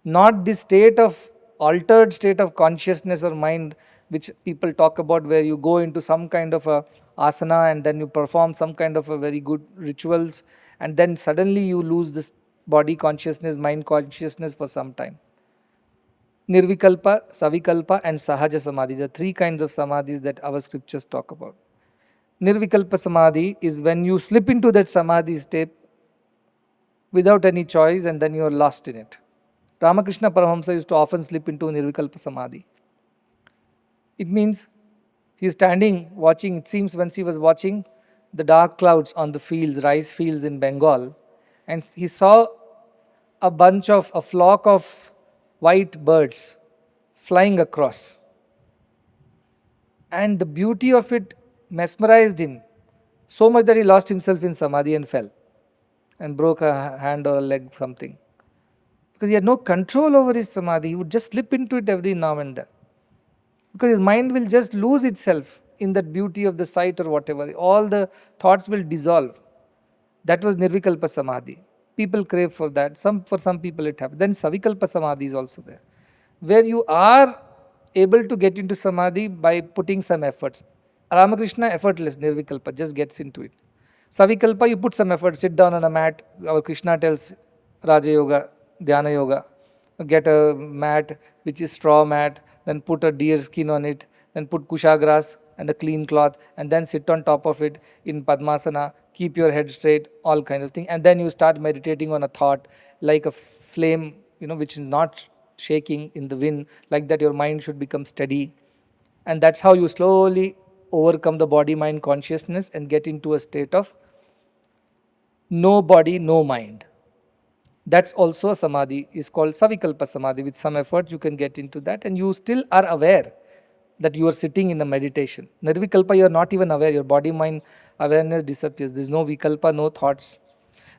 Not the state of, altered state of consciousness or mind which people talk about, where you go into some kind of a asana and then you perform some kind of a very good rituals and then suddenly you lose this body consciousness, mind consciousness for some time. Nirvikalpa, Savikalpa and Sahaja Samadhi, the three kinds of samadhis that our scriptures talk about. Nirvikalpa Samadhi is when you slip into that samadhi state without any choice and then you are lost in it. Ramakrishna Paramahamsa used to often slip into Nirvikalpa Samadhi. It means he is standing watching, it seems once he was watching the dark clouds on the fields, rice fields in Bengal, and he saw a flock of white birds flying across. And the beauty of it mesmerized him so much that he lost himself in samadhi and fell and broke a hand or a leg, something. Because he had no control over his samadhi. He would just slip into it every now and then. Because his mind will just lose itself in that beauty of the sight or whatever. All the thoughts will dissolve. That was Nirvikalpa Samadhi. People crave for that. For some people it happens. Then Savikalpa Samadhi is also there, where you are able to get into samadhi by putting some efforts. Ramakrishna, effortless, Nirvikalpa, just gets into it. Savikalpa, you put some effort, sit down on a mat. Our Krishna tells Raja Yoga, Dhyana Yoga, get a mat which is straw mat, then put a deer skin on it, then put kusha grass and a clean cloth, and then sit on top of it in Padmasana, keep your head straight, all kinds of things. And then you start meditating on a thought like a flame, which is not shaking in the wind. Like that, your mind should become steady. And that's how you slowly overcome the body-mind consciousness and get into a state of no body, no mind. That's also a samadhi, is called Savikalpa Samadhi. With some effort, you can get into that and you still are aware that you are sitting in a meditation. Nirvikalpa, you are not even aware. Your body-mind awareness disappears. There is no vikalpa, no thoughts.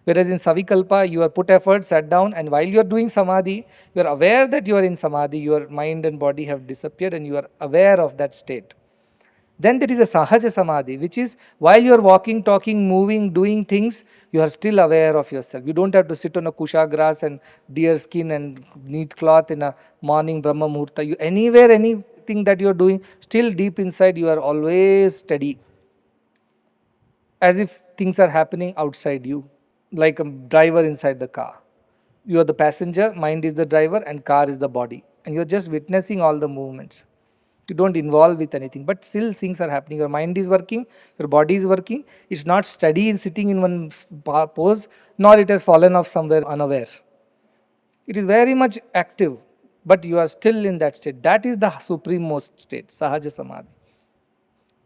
Whereas in Savikalpa, you are put effort, sat down, and while you are doing samadhi, you are aware that you are in samadhi, your mind and body have disappeared, and you are aware of that state. Then there is a sahaja samadhi, which is while you are walking, talking, moving, doing things, you are still aware of yourself. You don't have to sit on a kusha grass and deer skin and neat cloth in a morning Brahma Muhurta. You anywhere, anything that you are doing, still deep inside, you are always steady, as if things are happening outside you, like a driver inside the car. You are the passenger, mind is the driver, and car is the body. And you're just witnessing all the movements. You don't involve with anything, but still things are happening. Your mind is working, your body is working. It's not steady in sitting in one pose, nor it has fallen off somewhere unaware. It is very much active, but you are still in that state. That is the supreme most state, Sahaja Samadhi.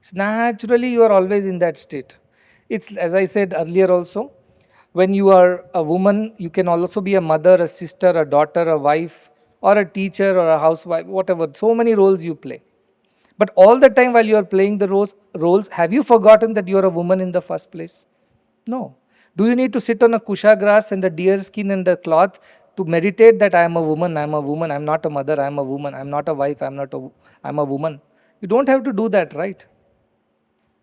It's naturally you are always in that state. It's, as I said earlier also, when you are a woman, you can also be a mother, a sister, a daughter, a wife, or a teacher, or a housewife, whatever. So many roles you play. But all the time while you are playing the roles, have you forgotten that you are a woman in the first place? No. Do you need to sit on a kusha grass and the deer skin and the cloth to meditate that I am a woman, I am a woman, I am not a mother, I am a woman, I am not a wife, I am a woman? You don't have to do that, right?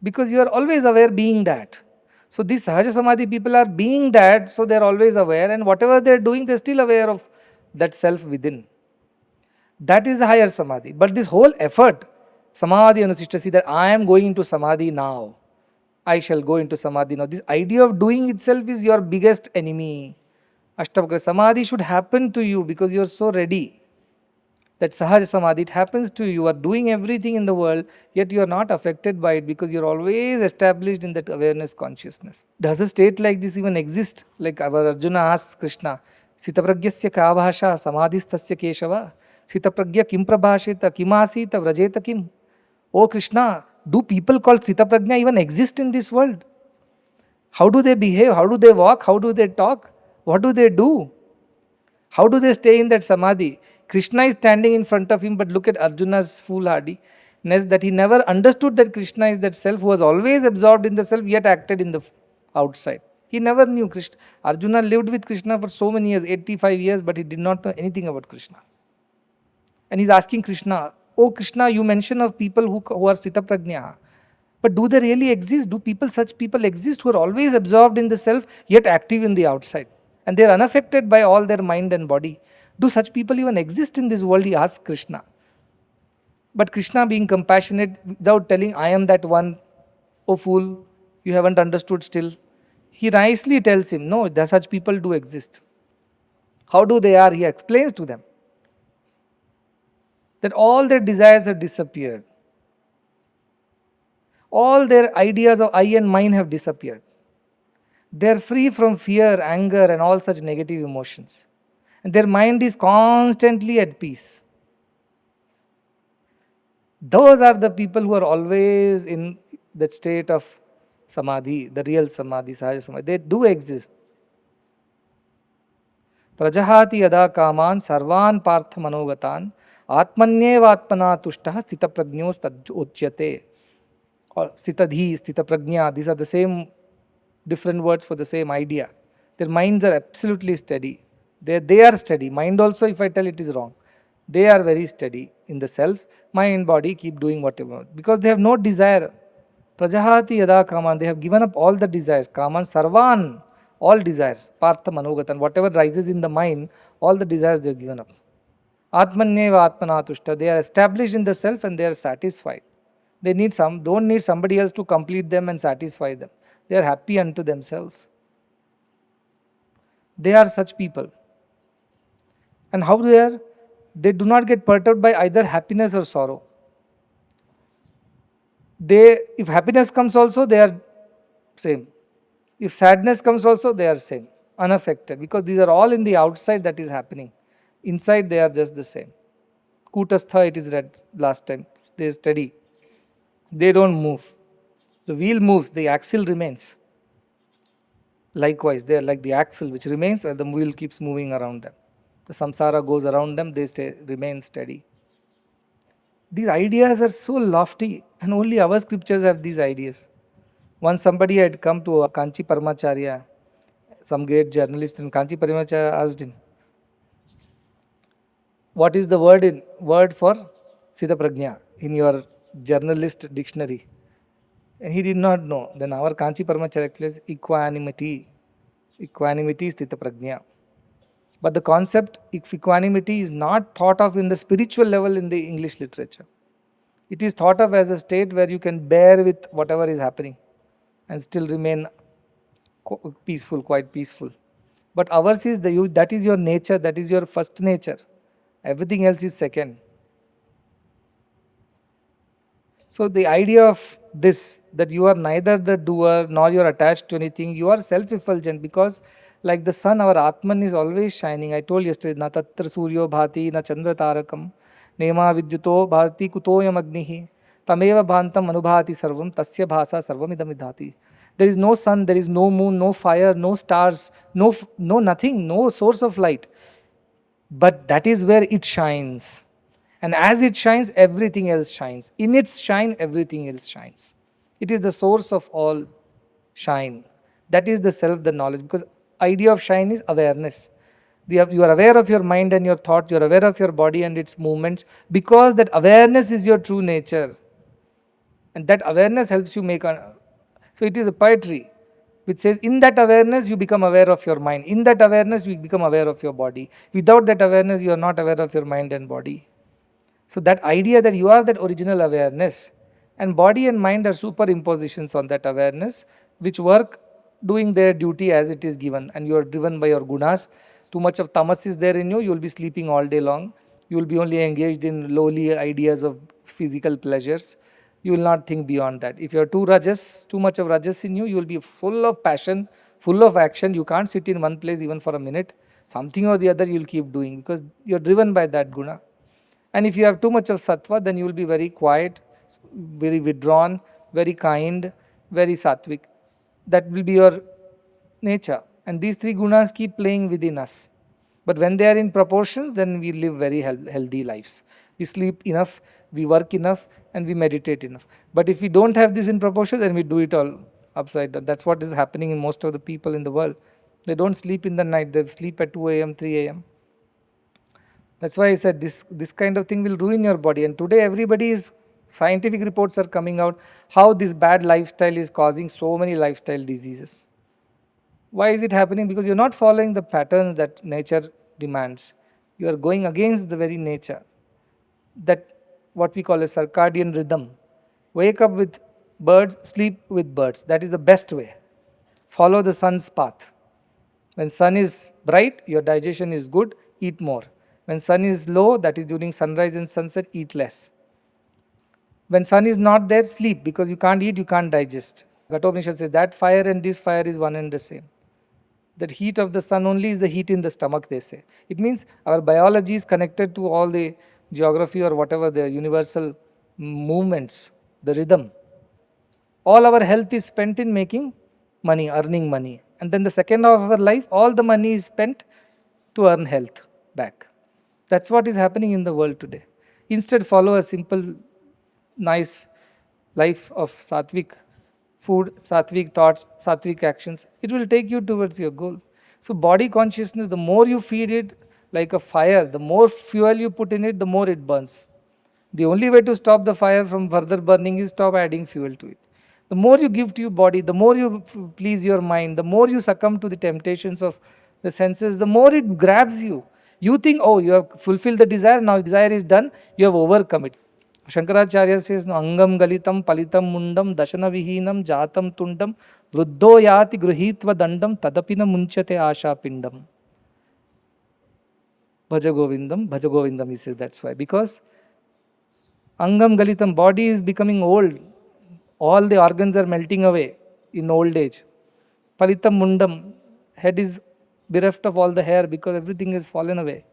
Because you are always aware being that. So these Sahaja Samadhi people are being that, so they are always aware, and whatever they are doing, they are still aware of that self within. That is the higher Samadhi. But this whole effort, Samadhi Anusishtasi, that I am going into Samadhi now, I shall go into Samadhi now. This idea of doing itself is your biggest enemy. Ashtavakra Samadhi should happen to you because you are so ready. That Sahaja Samadhi, it happens to you. You are doing everything in the world, yet you are not affected by it because you are always established in that awareness consciousness. Does a state like this even exist? Like our Arjuna asks Krishna, Sitapragyasya ka bhasha samadhistasya keshava, Sitapragya kim prabhashita kimasita vrajeta kim. Oh Krishna, do people called Sitapragya even exist in this world? How do they behave? How do they walk? How do they talk? What do they do? How do they stay in that samadhi? Krishna is standing in front of him, but look at Arjuna's foolhardiness that he never understood that Krishna is that self who was always absorbed in the self yet acted in the outside. He never knew Krishna. Arjuna lived with Krishna for so many years, 85 years, but he did not know anything about Krishna. And he's asking Krishna, oh Krishna, you mention of people who are Sita Prajna. But do they really exist? Do such people exist who are always absorbed in the self yet active in the outside? And they are unaffected by all their mind and body. Do such people even exist in this world? He asks Krishna. But Krishna, being compassionate, without telling, I am that one, oh fool, you haven't understood still. He nicely tells him, no, such people do exist. How do they are? He explains to them that all their desires have disappeared. All their ideas of I and mine have disappeared. They are free from fear, anger, and all such negative emotions. And their mind is constantly at peace. Those are the people who are always in that state of samadhi, the real samadhi, sahaja samadhi. They do exist. Prajahati yada kaman sarvan partha manogatan atmanyevatmana tushtaha stita prajños tadjyate. Or stitadhi, stita prajna, these are the same different words for the same idea. Their minds are absolutely steady. They are steady. Mind also, if I tell it is wrong. They are very steady in the self. Mind, body keep doing whatever. Because they have no desire. Prajahati yada kaman, they have given up all the desires. Kaman sarvan, all desires. Partha manogatan, whatever rises in the mind, all the desires they have given up. Atmanyeva atmanatushta, they are established in the self and they are satisfied. They don't need somebody else to complete them and satisfy them. They are happy unto themselves. They are such people. And how they are? They do not get perturbed by either happiness or sorrow. If happiness comes also, they are same. If sadness comes also, they are same. Unaffected. Because these are all in the outside that is happening. Inside they are just the same. Kutastha, it is read last time. They are steady. They don't move. The wheel moves, the axle remains. Likewise, they are like the axle which remains and the wheel keeps moving around them. The samsara goes around them, they remain steady. These ideas are so lofty and only our scriptures have these ideas. Once somebody had come to a Kanchi Paramacharya Some great journalist in Kanchi Parimacha asked him, what is the word for Sita Prajna in your journalist dictionary? And he did not know. Then our Kanchi Paramacha replies, equanimity. Equanimity is Sthita Prajna. But the concept of equanimity is not thought of in the spiritual level in the English literature. It is thought of as a state where you can bear with whatever is happening and still remain peaceful, quite peaceful. But ours is that is your nature, that is your first nature. Everything else is second. So the idea of this, that you are neither the doer nor you are attached to anything, you are self-effulgent, because like the sun, our Atman is always shining. I told yesterday, na tatra suryo bhati na chandra tarakam nema vidyuto bhati kutoyam agnihi tameva bhantam anubhati sarvam tasya bhasa sarvam idam idhati. There is no sun, there is no moon, no fire, no stars, no nothing, no source of light. But that is where it shines. And as it shines, everything else shines. In its shine, everything else shines. It is the source of all shine. That is the self, the knowledge. Because idea of shine is awareness. You are aware of your mind and your thought. You are aware of your body and its movements. Because that awareness is your true nature. And that awareness helps you make so it is a poetry which says, in that awareness you become aware of your mind. In that awareness you become aware of your body. Without that awareness you are not aware of your mind and body. So that idea that you are that original awareness, and body and mind are superimpositions on that awareness, which work doing their duty as it is given, and you are driven by your gunas. Too much of tamas is there in you, you will be sleeping all day long. You will be only engaged in lowly ideas of physical pleasures. You will not think beyond that. If you are too much of rajas in you, you will be full of passion, full of action. You can't sit in one place even for a minute. Something or the other you will keep doing because you are driven by that guna. And if you have too much of sattva, then you will be very quiet, very withdrawn, very kind, very sattvic. That will be your nature. And these three gunas keep playing within us. But when they are in proportion, then we live very healthy lives. We sleep enough, we work enough, and we meditate enough. But if we don't have this in proportion, then we do it all upside down. That's what is happening in most of the people in the world. They don't sleep in the night, they sleep at 2 a.m., 3 a.m. That's why I said this kind of thing will ruin your body. And today scientific reports are coming out how this bad lifestyle is causing so many lifestyle diseases. Why is it happening? Because you're not following the patterns that nature demands. You are going against the very nature. That what we call a circadian rhythm. Wake up with birds, sleep with birds. That is the best way. Follow the sun's path. When sun is bright, your digestion is good, eat more. When sun is low, that is during sunrise and sunset, eat less. When sun is not there, sleep, because you can't eat, you can't digest. Kathopanishad says that fire and this fire is one and the same. That heat of the sun only is the heat in the stomach, they say. It means our biology is connected to all the geography or whatever the universal movements, the rhythm. All our health is spent in making money, earning money. And then the second half of our life, all the money is spent to earn health back. That's what is happening in the world today. Instead, follow a simple, nice life of sattvic food, sattvic thoughts, sattvic actions. It will take you towards your goal. So body consciousness, the more you feed it like a fire, the more fuel you put in it, the more it burns. The only way to stop the fire from further burning is stop adding fuel to it. The more you give to your body, the more you please your mind, the more you succumb to the temptations of the senses, the more it grabs you. You think, oh, you have fulfilled the desire, now desire is done, you have overcome it. Shankaracharya says, no, angam galitam palitam mundam dashana vihinam jatam tundam vruddho yati gruhitva dandam tadapina munchate asha pindam. Bhaja Govindam, he says, that's why. Because angam galitam, body is becoming old. All the organs are melting away in old age. Palitam mundam, head is bereft of all the hair because everything has fallen away.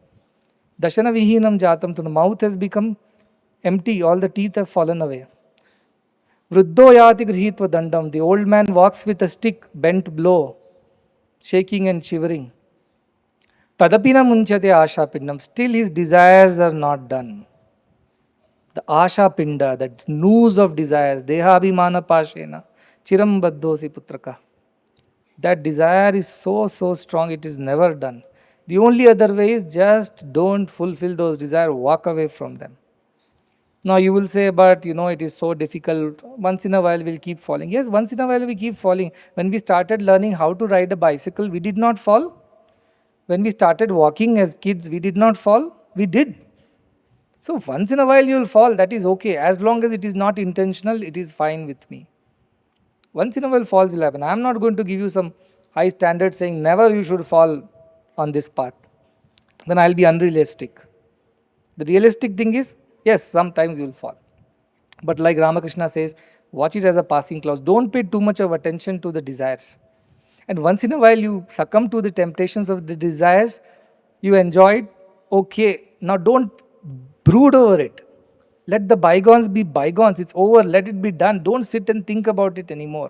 Dashana vihinam jatam tundam, mouth has become empty, all the teeth have fallen away. Vruddho yati grihitva dandam, the old man walks with a stick, bent below, shaking and shivering. Tadapina munchate asha pindam, still his desires are not done. The asha pinda, that noose of desires, deha abhimana pashena, chiram baddhosi putraka. That desire is so strong, it is never done. The only other way is just don't fulfill those desires, walk away from them. Now you will say, but it is so difficult. Once in a while we'll keep falling. Yes, once in a while we keep falling. When we started learning how to ride a bicycle, we did not fall. When we started walking as kids, we did not fall. We did. So once in a while you will fall, that is okay. As long as it is not intentional, it is fine with me. Once in a while falls will happen. I am not going to give you some high standard saying never you should fall on this path. Then I will be unrealistic. The realistic thing is, yes, sometimes you will fall. But like Ramakrishna says, watch it as a passing cloud. Don't pay too much of attention to the desires. And once in a while you succumb to the temptations of the desires, you enjoy it, okay. Now don't brood over it. Let the bygones be bygones. It's over. Let it be done. Don't sit and think about it anymore.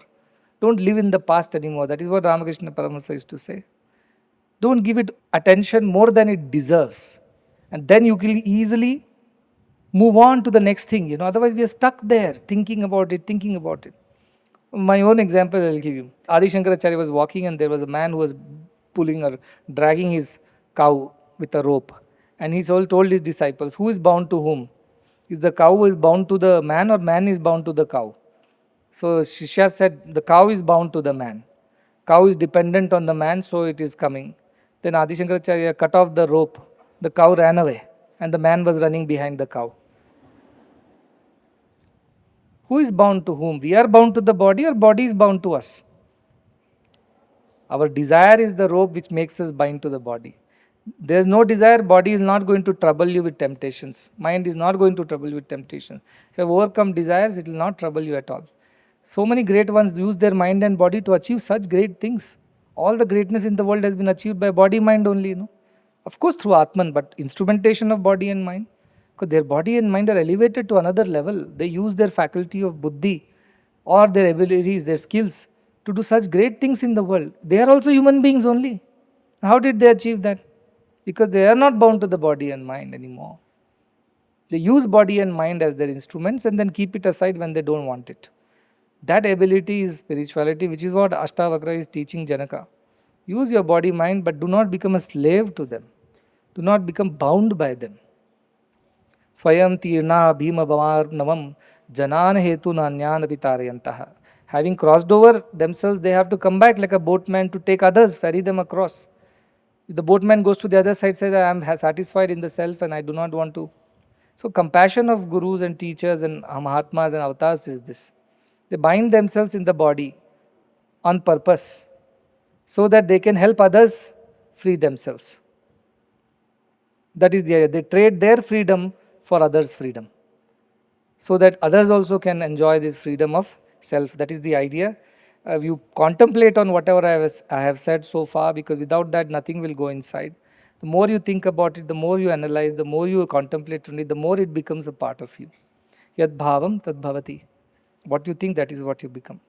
Don't live in the past anymore. That is what Ramakrishna Paramahansa used to say. Don't give it attention more than it deserves. And then you can easily move on to the next thing. Otherwise we are stuck there thinking about it. My own example I'll give you. Adi Shankaracharya was walking and there was a man who was pulling or dragging his cow with a rope. And he told his disciples, who is bound to whom? Is the cow is bound to the man or man is bound to the cow? So Shishya said, the cow is bound to the man. Cow is dependent on the man, so it is coming. Then Adi Shankaracharya cut off the rope. The cow ran away and the man was running behind the cow. Who is bound to whom? We are bound to the body or body is bound to us? Our desire is the rope which makes us bind to the body. There is no desire, body is not going to trouble you with temptations. Mind is not going to trouble you with temptations. If you have overcome desires, it will not trouble you at all. So many great ones use their mind and body to achieve such great things. All the greatness in the world has been achieved by body, mind only. Of course through Atman, but instrumentation of body and mind. Because their body and mind are elevated to another level. They use their faculty of buddhi or their abilities, their skills to do such great things in the world. They are also human beings only. How did they achieve that? Because they are not bound to the body and mind anymore. They use body and mind as their instruments and then keep it aside when they don't want it. That ability is spirituality, which is what Ashtavakra is teaching Janaka. Use your body, mind, but do not become a slave to them. Do not become bound by them. Swayam tirna bhima bhamar navam janan hetu nanyan apitarayantaha. Having crossed over themselves, they have to come back like a boatman to take others, ferry them across. If the boatman goes to the other side, says, I am satisfied in the self and I do not want to. So compassion of gurus and teachers and mahatmas and avatars is this. They bind themselves in the body on purpose so that they can help others free themselves. That is the idea. They trade their freedom for others' freedom so that others also can enjoy this freedom of self. That is the idea. You contemplate on whatever I have said so far, because without that nothing will go inside. The more you think about it, the more you analyze, the more you contemplate on it, the more it becomes a part of you. Yad bhavam tad bhavati. What you think, that is what you become.